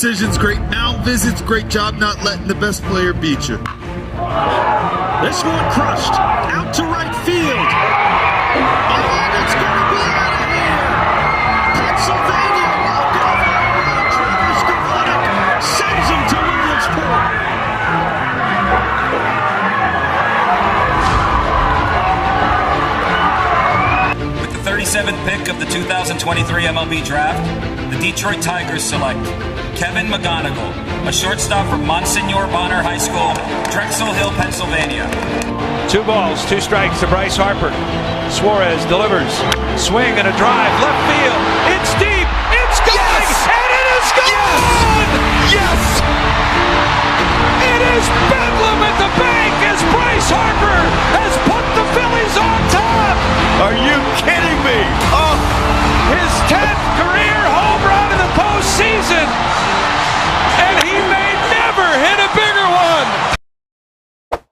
decisions, great mound visits, great job not letting the best player beat you. This one crushed, out to right field. And it's going to be out of here. Pennsylvania walk-off home run. Travis Devonic sends him to Williamsport. With the 37th pick of the 2023 MLB Draft, the Detroit Tigers select Kevin McGonigal, a shortstop from Monsignor Bonner High School, Drexel Hill, Pennsylvania. 2 balls, 2 strikes to Bryce Harper. Suarez delivers. Swing and a drive. Left field. It's deep. It's going. Yes! And it is gone! Yes! It is bedlam at the bank as Bryce Harper has put the Phillies on top. Are you kidding me? Oh! His 10th career home run in the postseason. And he may never hit a bigger one.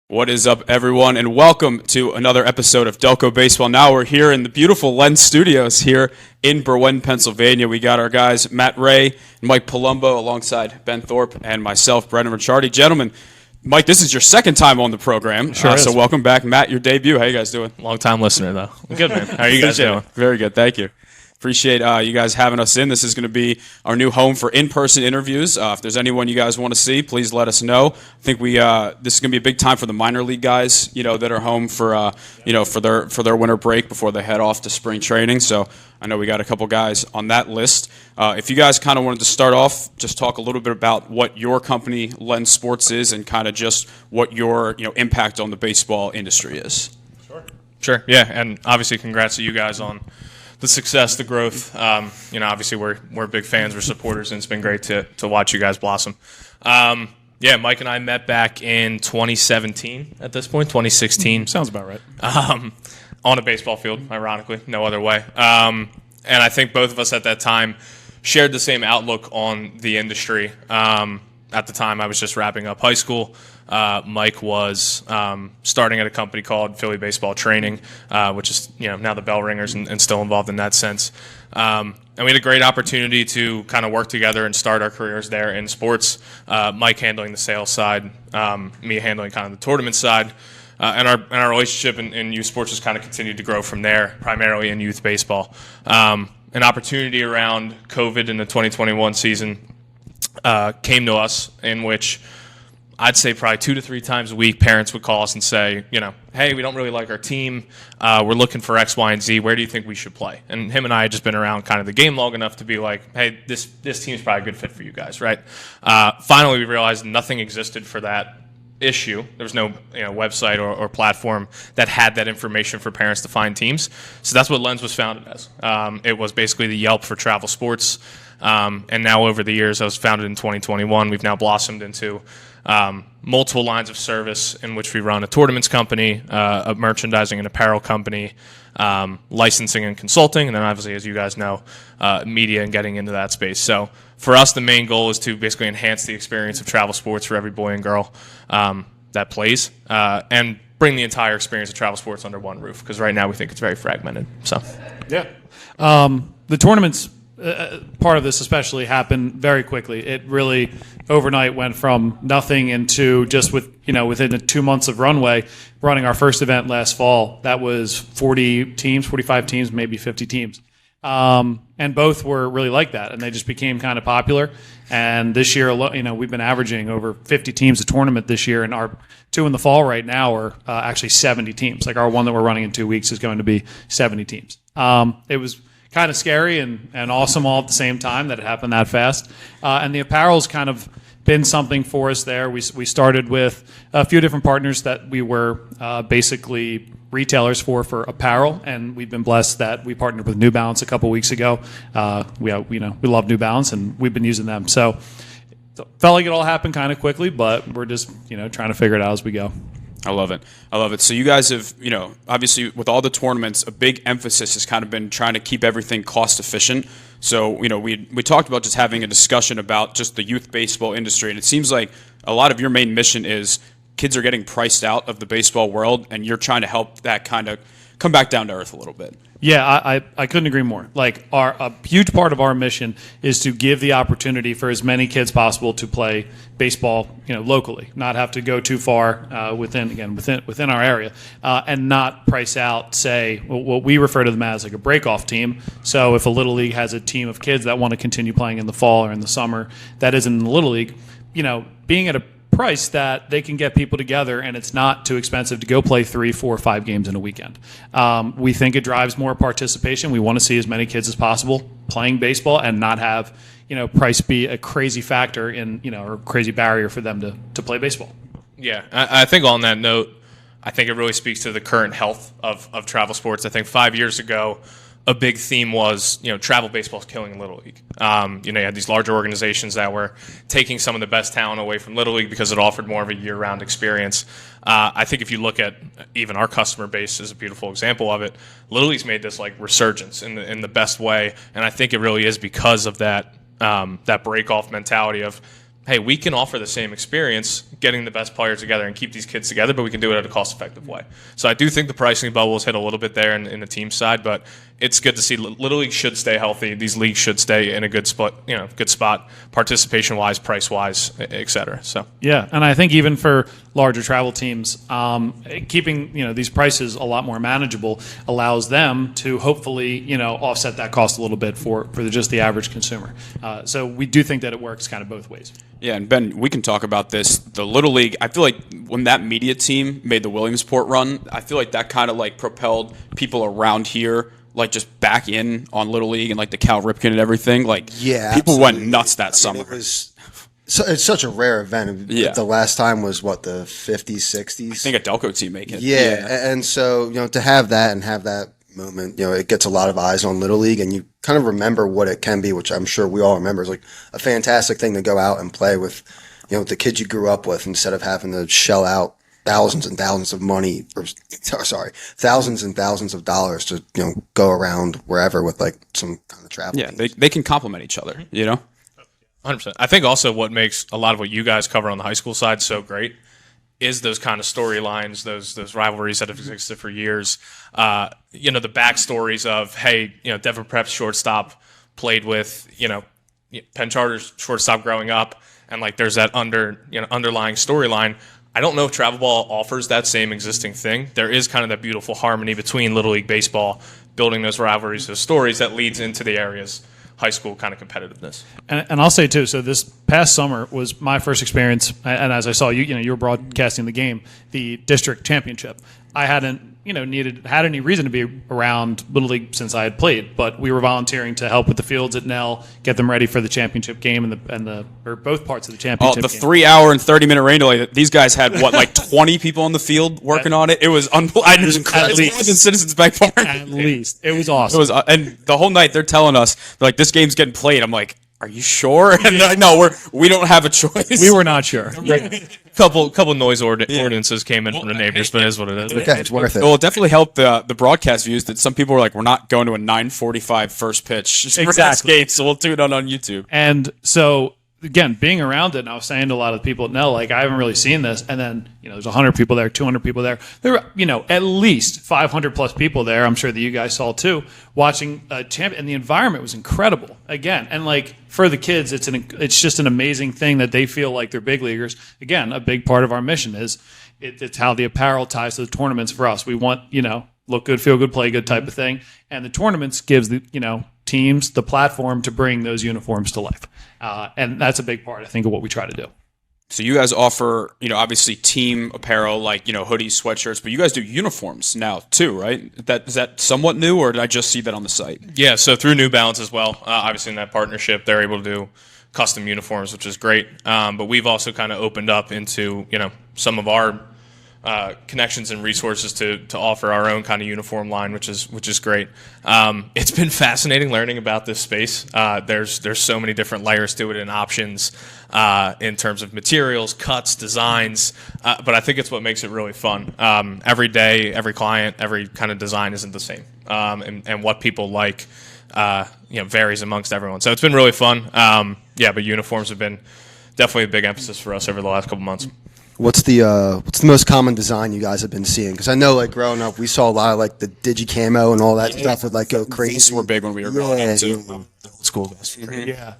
What is up, everyone, and welcome to another episode of Delco Baseball Now. We're here in the beautiful LENZ Studios here in Berwyn, Pennsylvania. We got our guys, Wray and Mike Palumbo, alongside Ben Thorpe and myself, Brendan Ricciardi. Gentlemen, Mike, this is your second time on the program, so welcome back. Matt, your debut. How you guys doing? Long-time listener, though. Good, man. How are you guys doing? Very good, thank you. Appreciate you guys having us in. This is going to be our new home for in-person interviews. If there's anyone you guys want to see, please let us know. I think this is going to be a big time for the minor league guys, that are home for for their winter break before they head off to spring training. So I know we got a couple guys on that list. If you guys kind of wanted to start off, just talk a little bit about what your company, LENZ Sports, is, and kind of just what your impact on the baseball industry is. Sure. Yeah, and obviously congrats to you guys on the success, the growth. Obviously we're big fans, we're supporters, and it's been great to watch you guys blossom. Mike and I met back in 2017 at this point, 2016. Sounds about right. On a baseball field, ironically, no other way. And I think both of us at that time shared the same outlook on the industry. At the time, I was just wrapping up high school. Mike was starting at a company called Philly Baseball Training, which is now the Bell Ringers and still involved in that sense. And we had a great opportunity to kind of work together and start our careers there in sports. Mike handling the sales side, me handling kind of the tournament side, and our relationship in youth sports has kind of continued to grow from there, primarily in youth baseball. An opportunity around COVID in the 2021 season came to us, in which I'd say probably 2 to 3 times a week, parents would call us and say, hey, we don't really like our team. We're looking for X, Y, and Z. Where do you think we should play? And him and I had just been around kind of the game long enough to be like, hey, this team's probably a good fit for you guys, right? Finally, we realized nothing existed for that issue. There was no website or platform that had that information for parents to find teams. So that's what LENZ was founded as. It was basically the Yelp for travel sports. And now over the years, I was founded in 2021. We've now blossomed into multiple lines of service in which we run a tournaments company, a merchandising and apparel company, licensing and consulting, and then obviously, as you guys know, media and getting into that space. So for us, the main goal is to basically enhance the experience of travel sports for every boy and girl that plays, and bring the entire experience of travel sports under one roof, because right now we think it's very fragmented. So, yeah. The tournaments part of this especially happened very quickly. It really overnight went from nothing into just within the 2 months of runway, running our first event last fall. That was 40 teams, 45 teams, maybe 50 teams. And both were really like that, and they just became kind of popular. And this year, we've been averaging over 50 teams a tournament this year, and our 2 in the fall right now are actually 70 teams. Like our one that we're running in 2 weeks is going to be 70 teams. It was kind of scary and awesome all at the same time that it happened that fast. And the apparel's kind of been something for us there. We started with a few different partners that we were basically retailers for apparel, and we've been blessed that we partnered with New Balance a couple weeks ago. We love New Balance, and we've been using them. So it felt like it all happened kind of quickly, but we're just trying to figure it out as we go. I love it. So you guys have, obviously with all the tournaments, a big emphasis has kind of been trying to keep everything cost efficient. So, we talked about just having a discussion about just the youth baseball industry, and it seems like a lot of your main mission is kids are getting priced out of the baseball world, and you're trying to help that kind of come back down to earth a little bit. Yeah, I couldn't agree more. Like a huge part of our mission is to give the opportunity for as many kids possible to play baseball, locally, not have to go too far within our area, and not price out, say, what we refer to them as like a break-off team. So if a Little League has a team of kids that want to continue playing in the fall or in the summer that isn't in the Little League, being at a price that they can get people together and it's not too expensive to go play 3, 4, 5 games in a weekend. We think it drives more participation. We want to see as many kids as possible playing baseball and not have, price be a crazy factor in, or a crazy barrier for them to play baseball. Yeah, I think on that note, I think it really speaks to the current health of travel sports. I think 5 years ago, a big theme was, travel baseball is killing Little League. You had these larger organizations that were taking some of the best talent away from Little League because it offered more of a year-round experience. I think if you look at even our customer base is a beautiful example of it. Little League's made this like resurgence in the best way, and I think it really is because of that break-off mentality of, hey, we can offer the same experience getting the best players together and keep these kids together, but we can do it at a cost-effective way. So I do think the pricing bubble has hit a little bit there in the team side, but it's good to see. Little League should stay healthy. These leagues should stay in a good spot, participation-wise, price-wise, et cetera. So yeah, and I think even for larger travel teams, keeping these prices a lot more manageable allows them to hopefully offset that cost a little bit for just the average consumer. So we do think that it works kind of both ways. Yeah, and Ben, we can talk about this. The Little League, I feel like when that media team made the Williamsport run, I feel like that kind of like propelled people around here like just back in on Little League and like the Cal Ripken and everything. Like, yeah, people absolutely. went nuts that summer. It's such a rare event. Yeah. The last time was what, the 50s, 60s? I think a Delco team made it. Yeah, and so to have that and have that moment, it gets a lot of eyes on Little League, and you kind of remember what it can be, which I'm sure we all remember. It's like a fantastic thing to go out and play with, the kids you grew up with, instead of having to shell out thousands and thousands of money, thousands and thousands of dollars to go around wherever with like some kind of travel. Yeah, they can complement each other. 100%. I think also what makes a lot of what you guys cover on the high school side so great is those kind of storylines, those rivalries that have existed for years. The backstories of, hey, Devon Prep's shortstop played with, Penn Charter's shortstop growing up, and like there's that underlying storyline. I don't know if travel ball offers that same existing thing. There is kind of that beautiful harmony between Little League baseball, building those rivalries, those stories that leads into the area's high school kind of competitiveness. And I'll say too, so this past summer was my first experience, and as I saw you were broadcasting the game, the district championship. I hadn't had any reason to be around Little League since I had played, but we were volunteering to help with the fields at Nell, get them ready for the championship game or both parts of the championship game. 3 hour and 30-minute rain delay. These guys had like 20 people on the field working on it. It was unbelievable. It was incredible. It was in Citizens Bank Park. At least it was awesome. It was, and the whole night they're telling us like this game's getting played. I'm like, are you sure? And they're like, no, we don't have a choice. We were not sure. Couple noise ordinances came in from the neighbors, but it is what it is. Okay, it's worth it. Well, it definitely helped the broadcast views that some people were like, we're not going to a 9:45 first pitch for this game, so we'll tune it on YouTube. And so, again, being around it, and I was saying to a lot of the people at Nell, like, I haven't really seen this. And then, there's 100 people there, 200 people there. There were, at least 500 plus people there. I'm sure that you guys saw too, watching a champion. And the environment was incredible. Again, and like for the kids, it's just an amazing thing that they feel like they're big leaguers. Again, a big part of our mission is it's how the apparel ties to the tournaments for us. We want, look good, feel good, play good type of thing. And the tournaments gives the, teams the platform to bring those uniforms to life. And that's a big part, I think, of what we try to do. So you guys offer, obviously team apparel like, hoodies, sweatshirts, but you guys do uniforms now too, right? Is that somewhat new, or did I just see that on the site? Yeah, so through New Balance as well, obviously in that partnership, they're able to do custom uniforms, which is great. But we've also kind of opened up into, some of our connections and resources to offer our own kind of uniform line, which is great. It's been fascinating learning about this space. There's so many different layers to it and options in terms of materials, cuts, designs. But I think it's what makes it really fun. Every day, every client, every kind of design isn't the same, and what people like varies amongst everyone. So it's been really fun. But uniforms have been definitely a big emphasis for us over the last couple months. What's the most common design you guys have been seeing? Because I know, like, growing up, we saw a lot of, like, the digi-camo and all that stuff would, like, go crazy. These were big when we were growing up, too. Yeah. The old school guys. Yeah.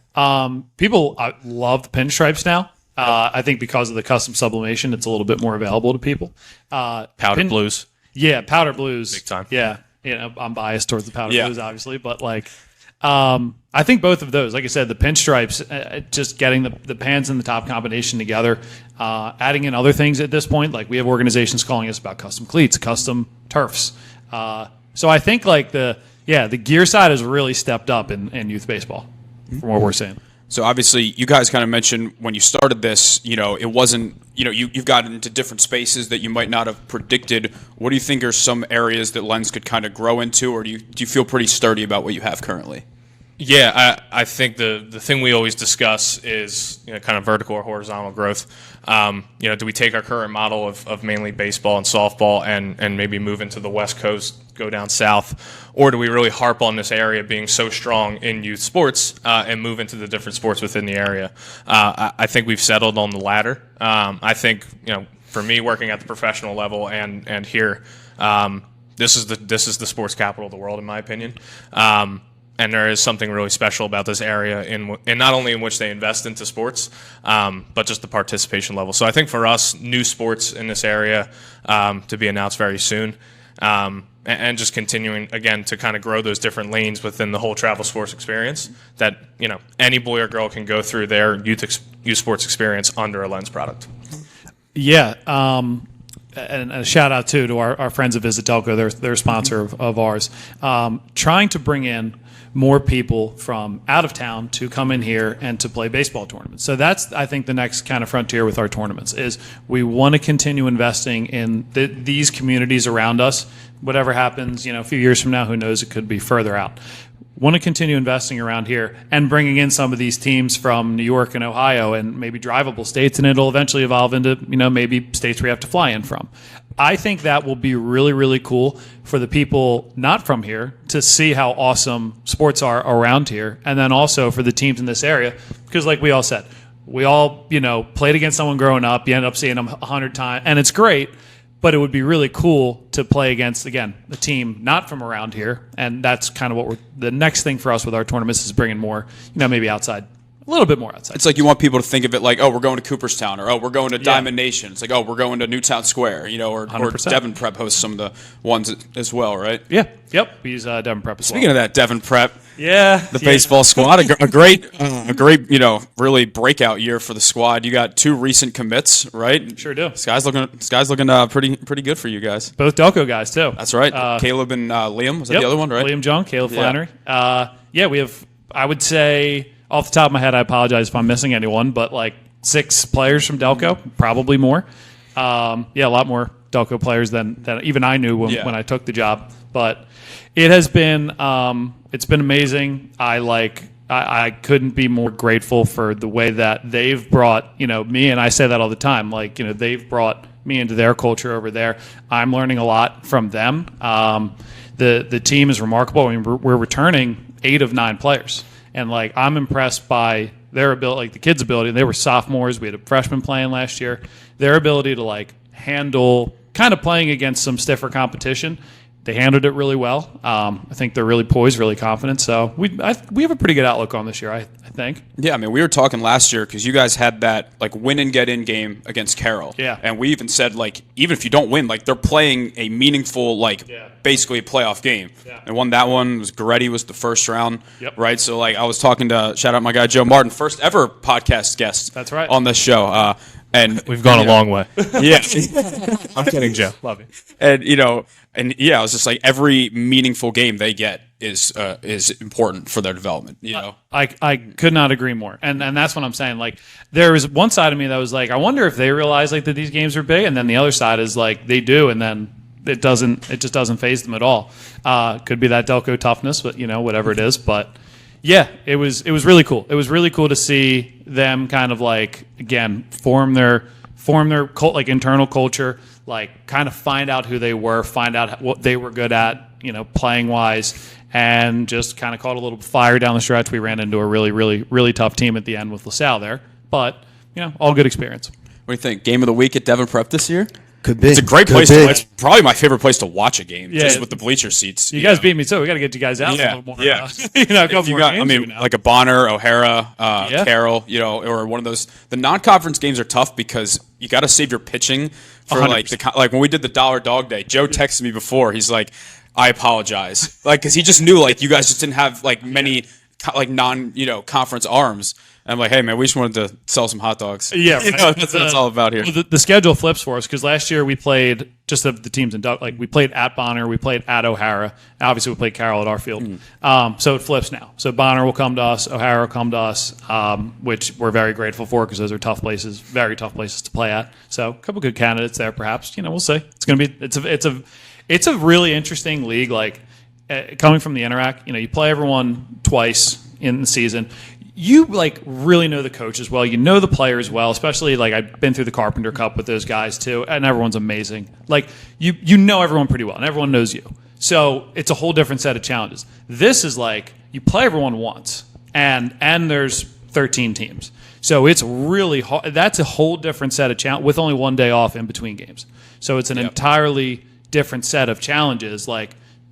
People love the pinstripes now. I think because of the custom sublimation, it's a little bit more available to people. Powder blues. Yeah, powder blues. Big time. Yeah. I'm biased towards the powder Yeah. blues, obviously, but like, I think both of those, like I said, the pinstripes, just getting the pans and the top combination together, adding in other things at this point. Like we have organizations calling us about custom cleats, custom turfs. So I think like the gear side has really stepped up in youth baseball from what we're seeing. So obviously, you guys kind of mentioned when you started this, it wasn't, you've gotten into different spaces that you might not have predicted. What do you think are some areas that LENZ could kind of grow into, or do you feel pretty sturdy about what you have currently? Yeah, I think the thing we always discuss is kind of vertical or horizontal growth. Do we take our current model of mainly baseball and softball and maybe move into the West Coast, go down south, or do we really harp on this area being so strong in youth sports and move into the different sports within the area? I think we've settled on the latter. I think for me, working at the professional level and here, this is the sports capital of the world, in my opinion. And there is something really special about this area in not only in which they invest into sports, but just the participation level. So I think for us, new sports in this area to be announced very soon, and just continuing, again, to kind of grow those different lanes within the whole travel sports experience that, any boy or girl can go through their youth sports experience under a LENZ product. Yeah. And a shout out to our friends at Visit Delco, they're a sponsor of ours, trying to bring in more people from out of town to come in here and to play baseball tournaments. So that's, I think, the next kind of frontier with our tournaments is we want to continue investing in these communities around us. Whatever happens, a few years from now, who knows, it could be further out. Want to continue investing around here and bringing in some of these teams from New York and Ohio and maybe drivable states, and it'll eventually evolve into, maybe states we have to fly in from. I think that will be really, really cool for the people not from here to see how awesome sports are around here, and then also for the teams in this area, because like we all said, we all, played against someone growing up, you end up seeing them 100 times, and it's great. But it would be really cool to play against, again, a team not from around here. And that's kind of what the next thing for us with our tournaments is bringing more, maybe outside, a little bit more outside. It's like you want people to think of it like, oh, we're going to Cooperstown, or oh, we're going to Diamond Nation. It's like, oh, we're going to Newtown Square, or Devon Prep hosts some of the ones as well, right? Yeah. Yep. We use Devon Prep as well. Speaking of that, Devon Prep. Yeah. The baseball squad, a great, really breakout year for the squad. You got 2 recent commits, right? Sure do. This guy's looking pretty good for you guys. Both Delco guys too. That's right. Caleb and Liam, was that the other one, right? Liam Jung, Caleb Flannery. We have, I would say, off the top of my head, I apologize if I'm missing anyone, but like 6 players from Delco, probably more. A lot more Delco players than even I knew when I took the job. But it has been it's been amazing. I couldn't be more grateful for the way that they've brought me, and I say that all the time. They've brought me into their culture over there. I'm learning a lot from them. The team is remarkable. I mean, we're returning 8 of 9 players, and I'm impressed by their ability, the kids' ability. They were sophomores. We had a freshman playing last year. Their ability to handle kind of playing against some stiffer competition. They handled it really well. I think they're really poised, really confident. So we have a pretty good outlook on this year, I think. Yeah, I mean, we were talking last year because you guys had that win and get in game against Carroll. Yeah. And we even said even if you don't win, they're playing a meaningful basically a playoff game. Yeah. And won that one. Goretti was the first round. Yep. Right. So I was talking to shout out my guy Joe Martin, first ever podcast guest. That's right. On this show. And We've gone a long way. Yeah. I'm kidding, Joe. Love you. And I was just every meaningful game they get is important for their development. I could not agree more, and that's what I'm saying. There was one side of me that was I wonder if they realize that these games are big, and then the other side is they do, and then it just doesn't faze them at all. Could be that Delco toughness, but whatever it is. But yeah, it was really cool. It was really cool to see them kind of again form their internal culture. Kind of find out who they were, find out what they were good at, playing wise, and just kind of caught a little fire down the stretch. We ran into a really, really, really tough team at the end with LaSalle there, but all good experience. What do you think? Game of the week at Devon Prep this year? Could be. It's a great place to. It's probably my favorite place to watch a game, Yeah. just with the bleacher seats. You guys beat me, so we got to get you guys out a little more. Yeah. A couple more games. Like a Bonner, O'Hara, Yeah. Carroll, or one of those. The non-conference games are tough because you got to save your pitching for 100%. like when we did the Dollar Dog Day. Joe texted me before. He's like, "I apologize," because he just knew you guys just didn't have many conference arms. And I'm like, hey man, we just wanted to sell some hot dogs. Yeah, right. That's what it's all about here. The schedule flips for us because last year we played just of the teams in we played at Bonner, we played at O'Hara. Obviously, we played Carroll at our field. So it flips now. So Bonner will come to us, O'Hara will come to us, which we're very grateful for because those are tough places, very tough places to play at. So a couple good candidates there, perhaps. We'll see. It's gonna be it's a really interesting league. Coming from the Interac, you play everyone twice in the season. You really know the coaches well. You know the players well, especially I've been through the Carpenter Cup with those guys too, and everyone's amazing. You know everyone pretty well, and everyone knows you. So it's a whole different set of challenges. This is you play everyone once, and there's 13 teams. So it's really hard. That's a whole different set of challenges with only one day off in between games. So it's an entirely different set of challenges.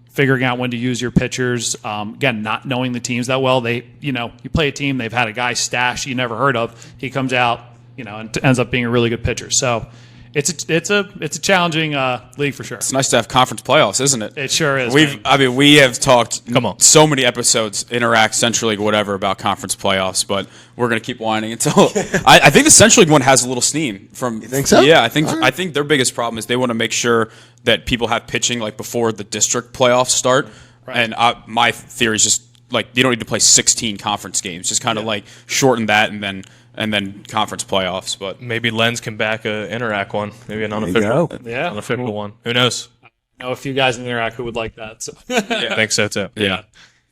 Figuring out when to use your pitchers. Again, not knowing the teams that well. You play a team, they've had a guy stash you never heard of. He comes out, and ends up being a really good pitcher. So it's a challenging league for sure. It's nice to have conference playoffs, isn't it? It sure is. We have talked so many episodes, Interact, Central League, whatever, about conference playoffs, but we're going to keep whining until I think the Central League one has a little steam from. You think so? Yeah, I think their biggest problem is they want to make sure that people have pitching before the district playoffs start. Right. And my theory is just you don't need to play 16 conference games, just kind of shorten that and then conference playoffs. But maybe LENZ can back a Interac one, maybe an unofficial one. Who knows? I know a few guys in the Interac who would like that. So. I think so too. Yeah,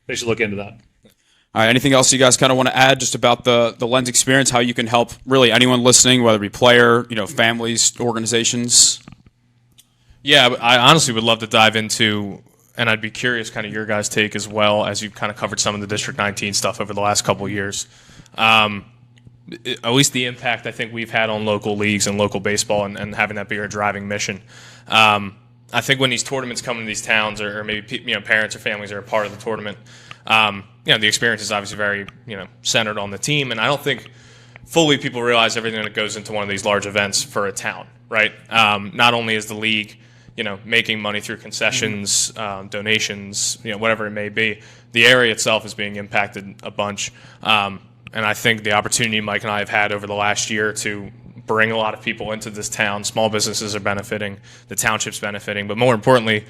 they should look into that. All right, anything else you guys kind of want to add just about the LENZ experience, how you can help really anyone listening, whether it be player, families, organizations? Yeah, I honestly would love to dive into, and I'd be curious kind of your guys' take as well, as you've kind of covered some of the District 19 stuff over the last couple of years. At least the impact I think we've had on local leagues and local baseball and having that be our driving mission. I think when these tournaments come to these towns or maybe parents or families are a part of the tournament, the experience is obviously very centered on the team, and I don't think fully people realize everything that goes into one of these large events for a town, right? Not only is the league making money through concessions, donations, whatever it may be, the area itself is being impacted a bunch. And I think the opportunity Mike and I have had over the last year to bring a lot of people into this town, small businesses are benefiting, the township's benefiting, but more importantly,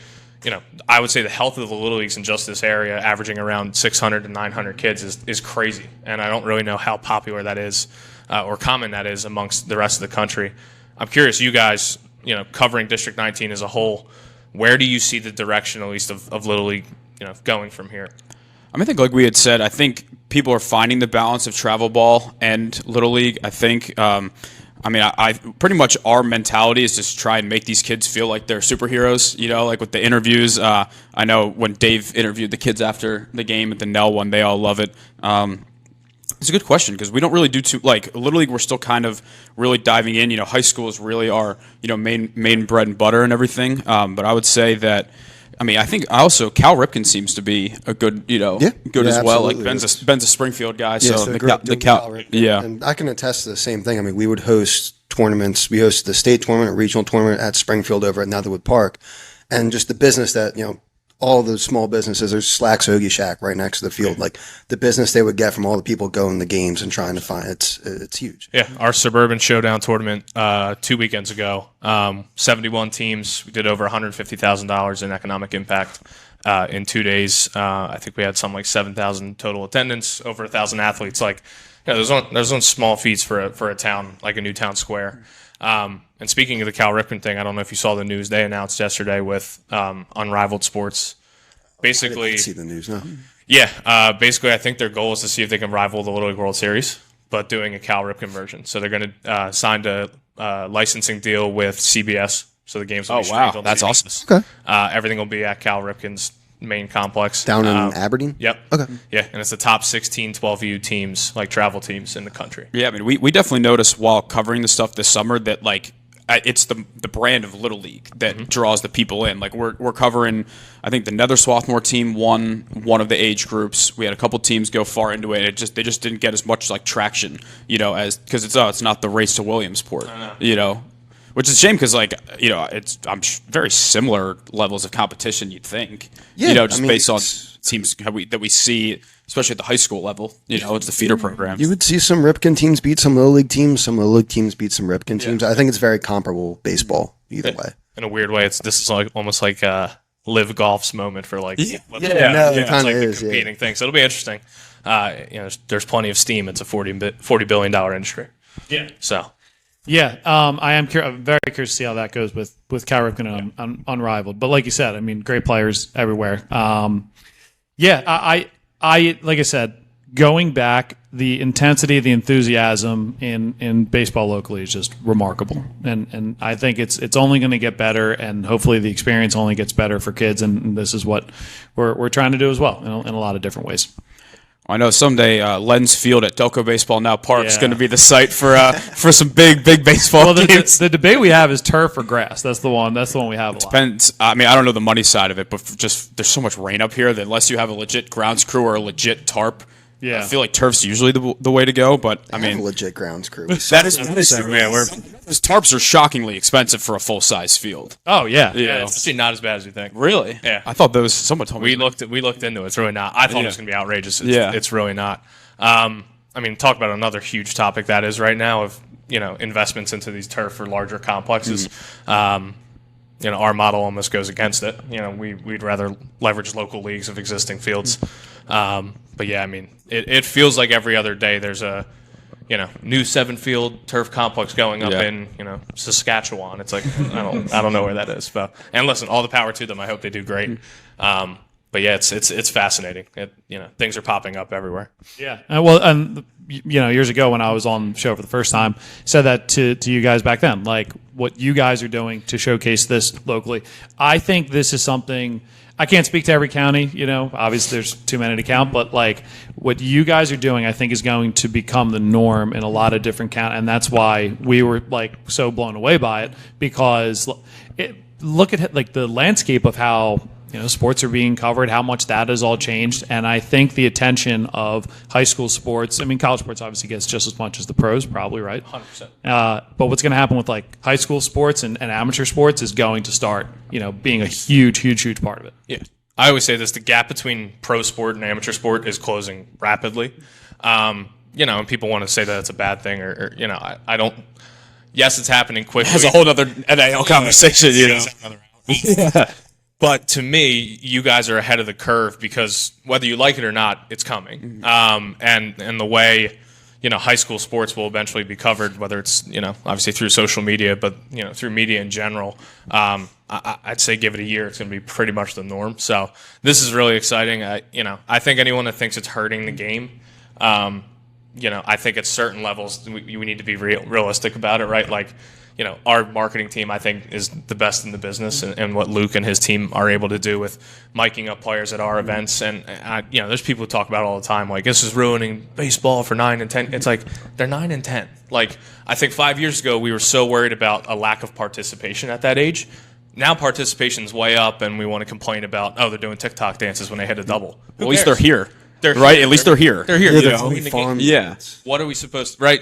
I would say the health of the Little Leagues in just this area, averaging around 600 to 900 kids, is crazy. And I don't really know how popular that is or common that is amongst the rest of the country. I'm curious, you guys, covering District 19 as a whole, where do you see the direction, at least, of Little League, going from here? I think like we had said, I think people are finding the balance of travel ball and Little League. I think, I pretty much our mentality is just try and make these kids feel like they're superheroes, with the interviews. I know when Dave interviewed the kids after the game at the Nell one, they all love it. It's a good question because we don't really do Little League. We're still kind of really diving in. High school is really our main bread and butter and everything. But I would say that I think also Cal Ripken seems to be a good good as well. Ben's a Springfield guy, so the Cal Ripken. And I can attest to the same thing. We would host tournaments. We hosted the state tournament, a regional tournament at Springfield over at Netherwood Park, and just the business that all the small businesses. There's Slack's Hoagie Shack right next to the field. The business they would get from all the people going to games and trying to find it's huge. Yeah, our Suburban Showdown tournament 2 weekends ago, 71 teams. We did over $150,000 in economic impact in 2 days. I think we had something like 7,000 total attendance, over 1,000 athletes. Those aren't small feats for a town like a new town square. And speaking of the Cal Ripken thing, I don't know if you saw the news they announced yesterday with Unrivaled Sports. Basically, I didn't see the news, no. Yeah, basically I think their goal is to see if they can rival the Little League World Series, but doing a Cal Ripken version. So they're going to sign a licensing deal with CBS, so the games will be streamed on that's CBS. awesome. Okay. Everything will be at Cal Ripken's main complex. Down in Aberdeen? Yep. Okay. Yeah, and it's the top 16 12U teams, like travel teams in the country. Yeah, I mean, we definitely noticed while covering the stuff this summer that like it's the brand of Little League that draws the people in. Like we're covering, I think the Nether Swarthmore team won one of the age groups. We had a couple teams go far into it. They just didn't get as much like traction, as because it's not the race to Williamsport, which is a shame because like it's very similar levels of competition you'd think, based on teams that we see. Especially at the high school level, it's the feeder programs. You would see some Ripken teams beat some Little League teams. Some Little League teams beat some Ripken teams. I think it's very comparable baseball either way. In a weird way, this is like almost like Live Golf's moment for like it kind of is the competing thing. So it'll be interesting. There's plenty of steam. It's a $40 billion industry. Yeah. So. Yeah, I am I'm very curious to see how that goes with Cal Ripken and Unrivaled. But like you said, I mean, great players everywhere. I like I said, going back, the intensity, the enthusiasm in baseball locally is just remarkable, and I think it's only going to get better, and hopefully the experience only gets better for kids, and this is what we're trying to do as well in a lot of different ways. I know someday LENZ Field at Delco Baseball Now Park is going to be the site for some big baseball games. The debate we have is turf or grass. That's the one we have. Depends. I mean, I don't know the money side of it, but just there's so much rain up here that unless you have a legit grounds crew or a legit tarp, I feel like turf's usually the way to go. But I mean, a legit grounds crew. that is true, man. Those tarps are shockingly expensive for a full size field. Oh yeah, it's actually not as bad as you think. Really? Yeah. I thought those. Someone told me we looked into it. It's really not. I thought it was going to be outrageous. It's really not. I mean, talk about another huge topic that is right now of investments into these turf or larger complexes. Our model almost goes against it. We'd rather leverage local leagues of existing fields. But yeah, I mean, it feels like every other day there's a new 7-field turf complex going up in Saskatchewan. It's like I don't know where that is, but and listen, all the power to them. I hope they do great. But yeah, it's fascinating. Things are popping up everywhere. Yeah, and years ago when I was on the show for the first time, said that to you guys back then, like what you guys are doing to showcase this locally. I think this is something. I can't speak to every county, obviously there's too many to count, but like what you guys are doing, I think is going to become the norm in a lot of different counties. And that's why we were like so blown away by it, because look at like the landscape of how, sports are being covered, how much that has all changed. And I think the attention of high school sports, I mean, college sports obviously gets just as much as the pros, probably, right? 100%. But what's going to happen with like high school sports and amateur sports is going to start, being a huge part of it. Yeah. I always say this, the gap between pro sport and amateur sport is closing rapidly. And people want to say that it's a bad thing or I don't, yes, it's happening quickly. That's a whole other NIL conversation, Yeah. But to me, you guys are ahead of the curve because whether you like it or not, it's coming. And the way, high school sports will eventually be covered, whether it's, obviously through social media, but, through media in general, I'd say give it a year. It's going to be pretty much the norm. So this is really exciting. I think anyone that thinks it's hurting the game, I think at certain levels we need to be realistic about it, right? Like, our marketing team, I think, is the best in the business, and what Luke and his team are able to do with miking up players at our events. And, there's people who talk about it all the time, like, this is ruining baseball for 9 and 10. It's like, they're 9 and 10. Like, I think 5 years ago, we were so worried about a lack of participation at that age. Now participation's way up, and we want to complain about, they're doing TikTok dances when they hit a double. Well, at least they're here. They're right? Here. At least they're here. They're here. Yeah. What are we supposed to, right?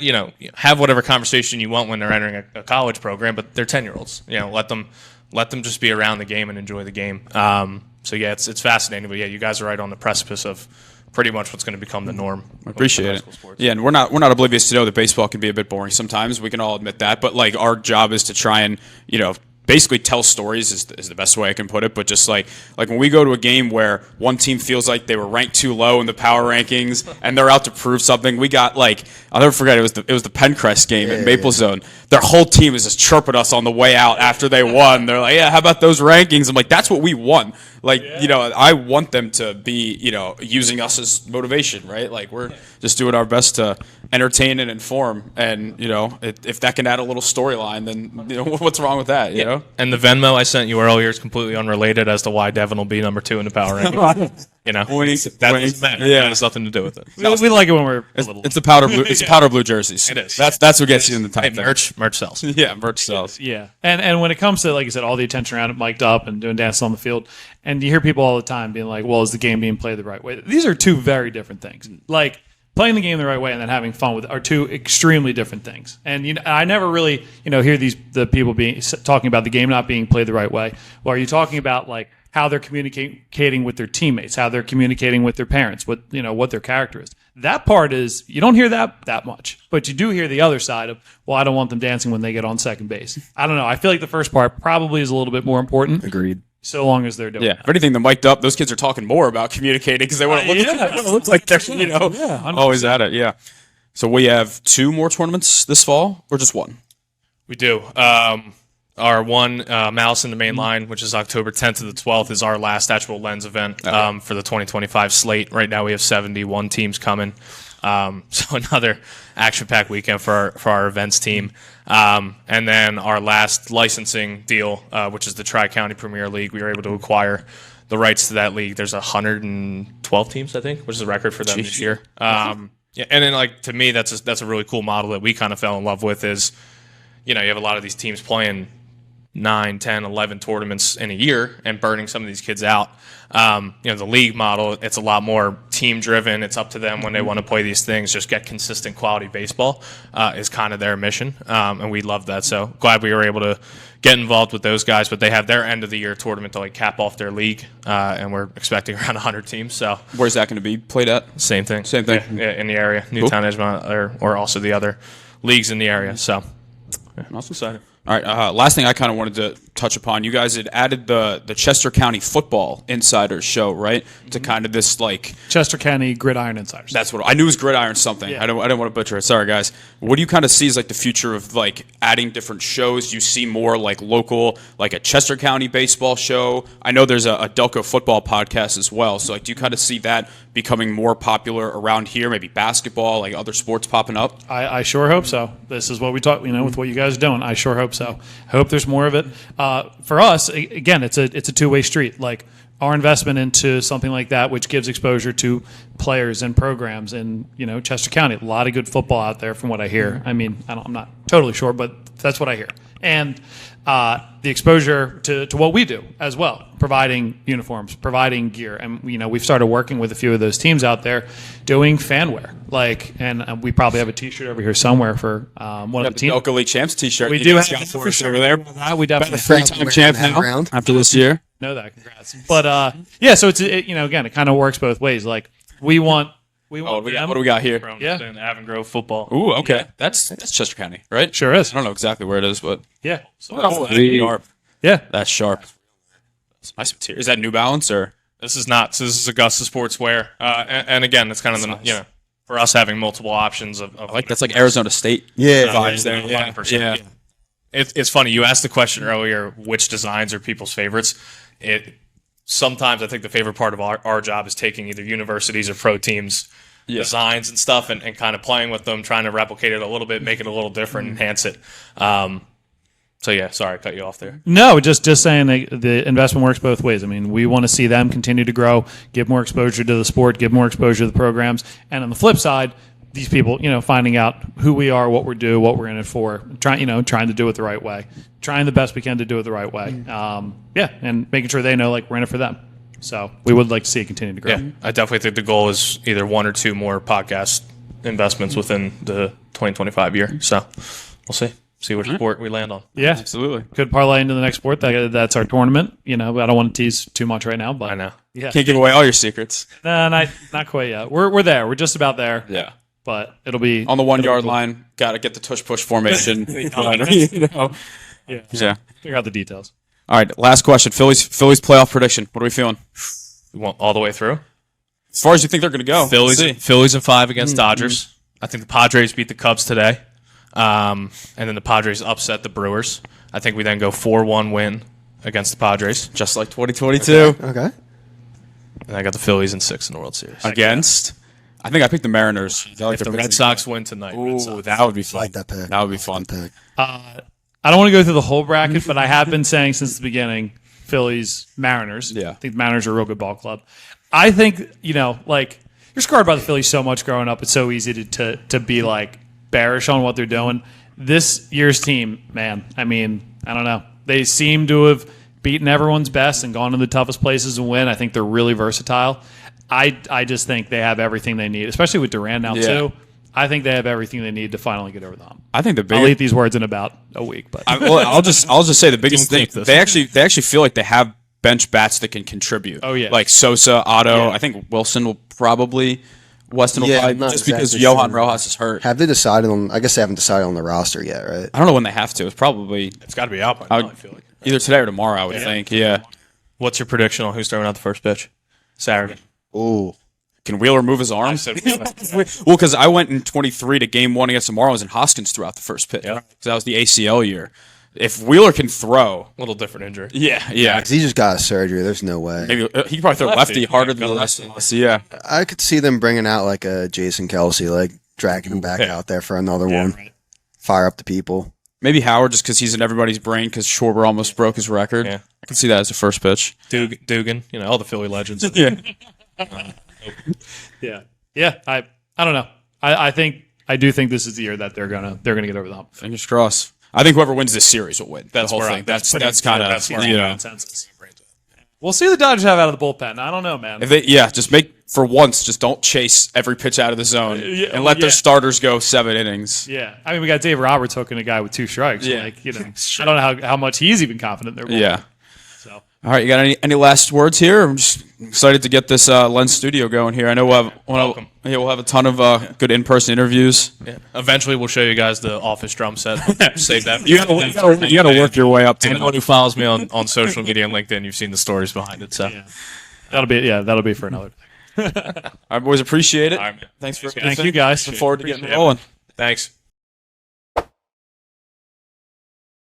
Have whatever conversation you want when they're entering a college program, but they're 10-year-olds. Let them just be around the game and enjoy the game. So yeah, it's fascinating. But yeah, you guys are right on the precipice of pretty much what's going to become the norm. I appreciate it. Yeah, and we're not oblivious to know that baseball can be a bit boring sometimes. We can all admit that. But like our job is to try and basically tell stories is the best way I can put it. But just like when we go to a game where one team feels like they were ranked too low in the power rankings and they're out to prove something, we got I'll never forget, it was the Pencrest game at Maple Zone. Their whole team is just chirping us on the way out after they won. They're like, yeah, how about those rankings? I'm like, that's what we want. I want them to be, using us as motivation, right? Like we're just doing our best to entertain and inform. And, if that can add a little storyline, then, what's wrong with that, photo. And the Venmo I sent you earlier is completely unrelated as to why Devin will be number 2 in the power rankings. You know, that doesn't matter. Yeah. That has nothing to do with it. We like it when we're a little. It's the powder blue. It's the powder blue jerseys. It is. That's what gets you in the top. Hey, merch sells. Yeah, merch sells. Yeah, and when it comes to, like you said, all the attention around it, mic'd up and doing dances on the field, and you hear people all the time being like, "Well, is the game being played the right way?" These are two very different things. Like playing the game the right way and then having fun with it are two extremely different things. And I never really hear the people talking about the game not being played the right way. Well, are you talking about like how they're communicating with their teammates, how they're communicating with their parents, what their character is? That part is, you don't hear that much, but you do hear the other side of, well, I don't want them dancing when they get on second base. I don't know. I feel like the first part probably is a little bit more important. Agreed. So long as they're doing Yeah. that. If anything, the mic'd up, those kids are talking more about communicating because they want to look like they're, always at it. Yeah. So we have 2 more tournaments this fall or just 1? We do. Our one, Malice in the Main Line, which is October 10th to the 12th, is our last actual LENZ event for the 2025 slate. Right now we have 71 teams coming. So another action-packed weekend for our events team. And then our last licensing deal, which is the Tri-County Premier League, we were able to acquire the rights to that league. There's 112 teams, I think, which is a record for them this year. Yeah, and then, like, to me, that's a really cool model that we kind of fell in love with is, you have a lot of these teams playing 9, 10, 11 tournaments in a year and burning some of these kids out. The league model, it's a lot more team driven. It's up to them when they want to play these things. Just get consistent quality baseball is kind of their mission. And we love that. So glad we were able to get involved with those guys, but they have their end of the year tournament to like cap off their league. And we're expecting around 100 teams. So Where's that going to be played at? Same thing. Yeah, in the area. Newtown, Edgemont, or also the other leagues in the area. So Awesome. Excited. All right. Last thing I kind of wanted to touch upon. You guys had added the Chester County Football Insiders show, right? To kind of this like Chester County Gridiron Insiders. That's what I knew was Gridiron something. Yeah. I don't want to butcher it. Sorry, guys. What do you kind of see as like the future of like adding different shows? You see more like local, like a Chester County baseball show. I know there's a Delco football podcast as well. So like, do you kind of see that becoming more popular around here? Maybe basketball, like other sports popping up. I sure hope so. This is what we talk, with what you guys are doing. I sure hope so. I hope there's more of it. For us, again, it's a two-way street. Like our investment into something like that, which gives exposure to players and programs in Chester County. A lot of good football out there, from what I hear. I mean, I'm not totally sure, but that's what I hear. And the exposure to what we do as well, providing uniforms, providing gear, and we've started working with a few of those teams out there doing fan wear. And we probably have a T-shirt over here somewhere for one of the teams. Delco League Champs T-shirt. We do have for us over there. We definitely Three-time champ now after this year. know that. Congrats. But so it's again, it kind of works both ways. Like we want. What do we got here? Yeah. Avon Grove football. Ooh, okay. Yeah. That's Chester County, right? Sure is. I don't know exactly where it is, but Yeah. sharp. Yeah. That's sharp. That's nice material. Is that New Balance or? This is not. So this is Augusta Sportswear, and again, it's kind of the for us having multiple options of I like that's like Arizona State. Yeah. Vibes there. 100%. Yeah. It's funny. You asked the question earlier, which designs are people's favorites? Sometimes I think the favorite part of our job is taking either universities or pro teams designs and stuff and kind of playing with them, trying to replicate it a little bit, make it a little different, enhance it. So yeah, sorry, I cut you off there. No, just saying the investment works both ways. I mean, we want to see them continue to grow, give more exposure to the sport, give more exposure to the programs, and on the flip side, these people, finding out who we are, what we're doing, what we're in it for, trying to do it the right way, trying the best we can to do it the right way. And making sure they know we're in it for them. So we would like to see it continue to grow. Yeah, I definitely think the goal is either 1 or 2 more podcast investments within the 2025 year. So we'll see which sport we land on. Yeah, Absolutely. could parlay into the next sport. That's our tournament. I don't want to tease too much right now, but I know. Yeah, Can't give away all your secrets. no, not quite yet. We're there. We're just about there. Yeah. But it'll be On the 1 yard line, got to get the tush push formation. Yeah. Figure out the details. All right, last question. Phillies playoff prediction. What are we feeling? We want all the way through. As far as you think they're going to go. Phillies in 5 against Dodgers. I think the Padres beat the Cubs today. And then the Padres upset the Brewers. I think we then go 4-1 win against the Padres. Just like 2022. Okay. And I got the Phillies in 6 in the World Series. Against? I think I picked the Mariners. If the Red Sox win tonight, Ooh, that would be fun. I like that pick. That would be fun. Pick. I don't want to go through the whole bracket, but I have been saying since the beginning, Phillies, Mariners. Yeah. I think the Mariners are a real good ball club. I think, like, you're scarred by the Phillies so much growing up. It's so easy to be, like, bearish on what they're doing. This year's team, man, I mean, I don't know. They seem to have beaten everyone's best and gone to the toughest places and win. I think they're really versatile. I just think they have everything they need, especially with Durant now, too. I think they have everything they need to finally get over the hump. I think the biggest. I'll eat these words in about a week, but I'll just say the biggest thing. They actually feel like they have bench bats that can contribute. Oh, yeah. Like Sosa, Otto. Yeah. I think Weston will probably just exactly because sure. Johan Rojas is hurt. Have they decided on? I guess they haven't decided on the roster yet, right? I don't know when they have to. It's probably It's got to be out by now, I feel like. either today or tomorrow. I would think. Yeah. What's your prediction on who's throwing out the first pitch? Saturday. Ooh, Can Wheeler move his arm? Well, because I went in 23 to game 1 against the Marlins, and Hoskins threw out the first pitch. Yeah. Because that was the ACL year. If Wheeler can throw, A little different injury. yeah. because he just got a surgery. There's no way. Maybe he could probably throw lefty harder than the Go rest of us. Yeah. I could see them bringing out like a Jason Kelsey, like dragging him back out there for another one. Right. Fire up the people. Maybe Howard just because he's in everybody's brain because Schwarber almost broke his record. Yeah. I can see that as the first pitch. Dugan, all the Philly legends. Yeah. yeah. I don't know. I do think this is the year that they're gonna get over the hump. Fingers crossed. I think whoever wins this series will win. That's the whole where thing. That's kind of that's where Consensus. We'll see what the Dodgers have out of the bullpen. I don't know, man. If they, just make for once. Just don't chase every pitch out of the zone and let their starters go 7 innings. Yeah, I mean, we got Dave Roberts hooking a guy with 2 strikes. Yeah. Like, I don't know how much he's even confident in their bullpen. Yeah. So All right, you got any last words here? I'm just excited to get this LENZ studio going here. I know we'll have a ton of good in-person interviews. Yeah. Eventually, we'll show you guys the office drum set. Save that. You gotta work your way up to Anyone who follows me on social media and LinkedIn, you've seen the stories behind it. So yeah. That'll be for another thing. I always appreciate it. All right, man. Thanks for Thank you, guys. Look forward to getting rolling. Thanks.